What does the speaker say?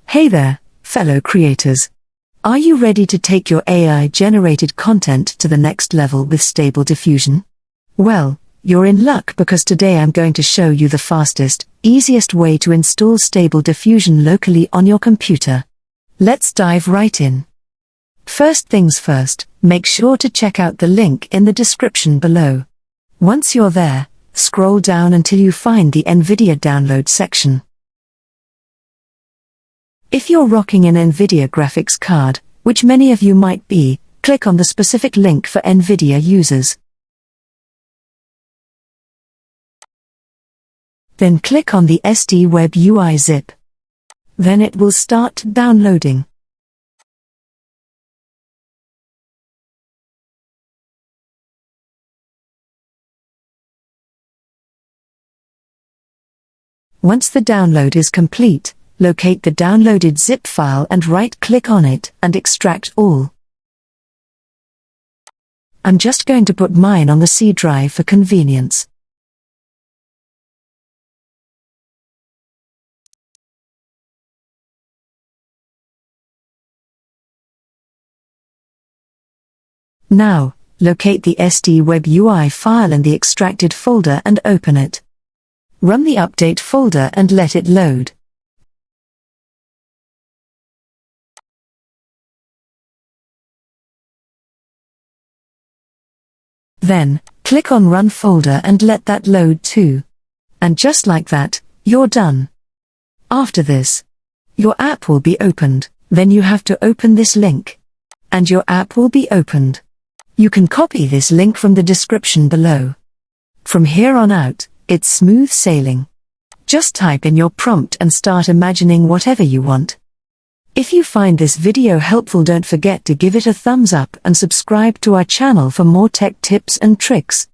Hey there, fellow creators. Are you ready to take your AI-generated content to the next level with stable diffusion? Well, you're in luck because today I'm going to show you the fastest, easiest way to install stable diffusion locally on your computer. Let's dive right in. First things first, make sure to check out the link in the description below. Once you're there, scroll down until you find the NVIDIA download section. If you're rocking an NVIDIA graphics card, which many of you might be, click on the specific link for NVIDIA users. Then click on the SD Web UI zip. Then it will start downloading. Once the download is complete, locate the downloaded zip file and right-click on it and extract all. I'm just going to put mine on the C drive for convenience. Now, locate the SD Web UI file in the extracted folder and open it. Run the update folder and let it load. Then, click on Run Folder and let that load too. And just like that, you're done. After this, your app will be opened. Then you have to open this link. And your app will be opened. You can copy this link from the description below. From here on out, it's smooth sailing. Just type in your prompt and start imagining whatever you want. If you find this video helpful, don't forget to give it a thumbs up and subscribe to our channel for more tech tips and tricks.